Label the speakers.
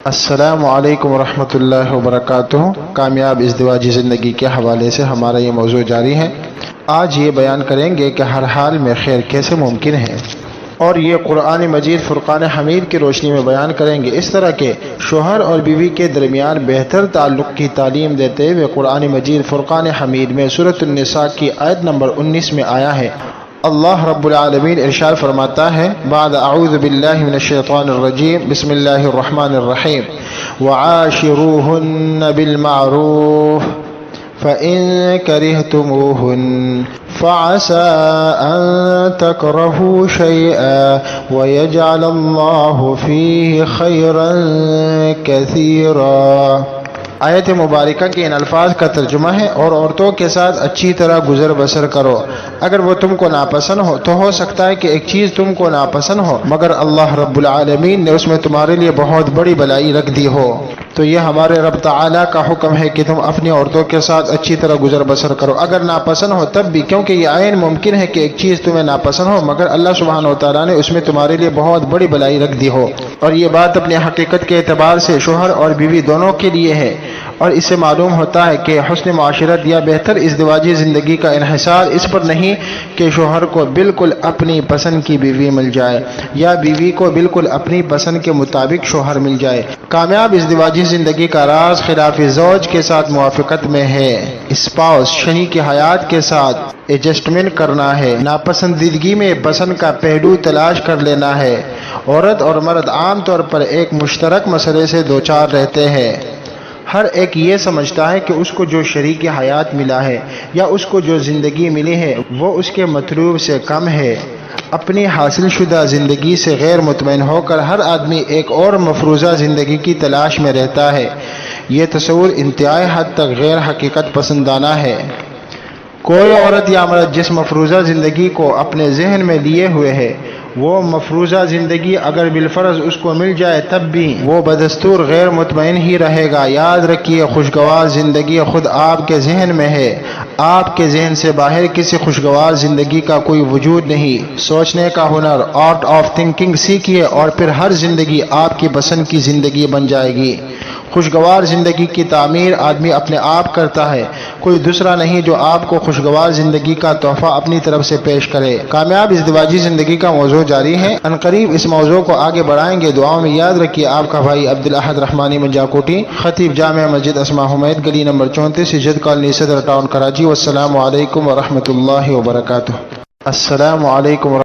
Speaker 1: السلام علیکم ورحمۃ اللہ وبرکاتہ۔ کامیاب ازدواجی زندگی کے حوالے سے ہمارا یہ موضوع جاری ہے۔ آج یہ بیان کریں گے کہ ہر حال میں خیر کیسے ممکن ہے، اور یہ قرآن مجید فرقان حمید کی روشنی میں بیان کریں گے۔ اس طرح کے شوہر اور بیوی کے درمیان بہتر تعلق کی تعلیم دیتے ہوئے قرآن مجید فرقان حمید میں سورۃ النساء کی آیت نمبر 19 میں آیا ہے۔ اللہ رب العالمین ارشاد فرماتا ہے، بعد اعوذ باللہ من الشیطان الرجیم، بسم اللہ الرحمن الرحیم، وعاشروہن بالمعروف فإن كرهتموهن فعسى أن تكرهوا شيئا ويجعل الله فيه خيرا كثيرا۔ آیت مبارکہ کے ان الفاظ کا ترجمہ ہے، اور عورتوں کے ساتھ اچھی طرح گزر بسر کرو، اگر وہ تم کو ناپسند ہو تو ہو سکتا ہے کہ ایک چیز تم کو ناپسند ہو مگر اللہ رب العالمین نے اس میں تمہارے لیے بہت بڑی بلائی رکھ دی ہو۔ تو یہ ہمارے رب تعالیٰ کا حکم ہے کہ تم اپنی عورتوں کے ساتھ اچھی طرح گزر بسر کرو، اگر ناپسند ہو تب بھی، کیونکہ یہ عین ممکن ہے کہ ایک چیز تمہیں ناپسند ہو مگر اللہ سبحانہ و تعالیٰ نے اس میں تمہارے لیے بہت بڑی بلائی رکھ دی ہو۔ اور یہ بات اپنے حقیقت کے اعتبار سے شوہر اور بیوی دونوں کے لیے ہے، اور اس سے معلوم ہوتا ہے کہ حسن معاشرت یا بہتر ازدواجی زندگی کا انحصار اس پر نہیں کہ شوہر کو بالکل اپنی پسند کی بیوی مل جائے یا بیوی کو بالکل اپنی پسند کے مطابق شوہر مل جائے۔ کامیاب ازدواجی زندگی کا راز خلاف زوج کے ساتھ موافقت میں ہے، اسپاؤس شریک حیات کے ساتھ ایڈجسٹمنٹ کرنا ہے، ناپسندیدگی میں پسند کا پہلو تلاش کر لینا ہے۔ عورت اور مرد عام طور پر ایک مشترک مسئلے سے دوچار رہتے ہیں۔ ہر ایک یہ سمجھتا ہے کہ اس کو جو شریک حیات ملا ہے یا اس کو جو زندگی ملی ہے وہ اس کے مطلوب سے کم ہے۔ اپنی حاصل شدہ زندگی سے غیر مطمئن ہو کر ہر آدمی ایک اور مفروضہ زندگی کی تلاش میں رہتا ہے۔ یہ تصور انتہائی حد تک غیر حقیقت پسندانہ ہے۔ کوئی عورت یا مرد جس مفروضہ زندگی کو اپنے ذہن میں لیے ہوئے ہے، وہ مفروضہ زندگی اگر بالفرض اس کو مل جائے تب بھی وہ بدستور غیر مطمئن ہی رہے گا۔ یاد رکھیے، خوشگوار زندگی خود آپ کے ذہن میں ہے، آپ کے ذہن سے باہر کسی خوشگوار زندگی کا کوئی وجود نہیں۔ سوچنے کا ہنر، آرٹ آف تھنکنگ سیکھیے، اور پھر ہر زندگی آپ کی پسند کی زندگی بن جائے گی۔ خوشگوار زندگی کی تعمیر آدمی اپنے آپ کرتا ہے، کوئی دوسرا نہیں جو آپ کو خوشگوار زندگی کا تحفہ اپنی طرف سے پیش کرے۔ کامیاب ازدواجی زندگی کا موضوع جاری ہے، عنقریب اس موضوع کو آگے بڑھائیں گے۔ دعاؤں میں یاد رکھیے آپ کا بھائی عبدالاحد رحمانی منجاکوٹی، خطیب جامع مسجد اسماء حمید، گلی نمبر 34، سجد کالونی، صدر ٹاؤن، کراچی۔ والسلام علیکم ورحمۃ اللہ وبرکاتہ۔ السلام علیکم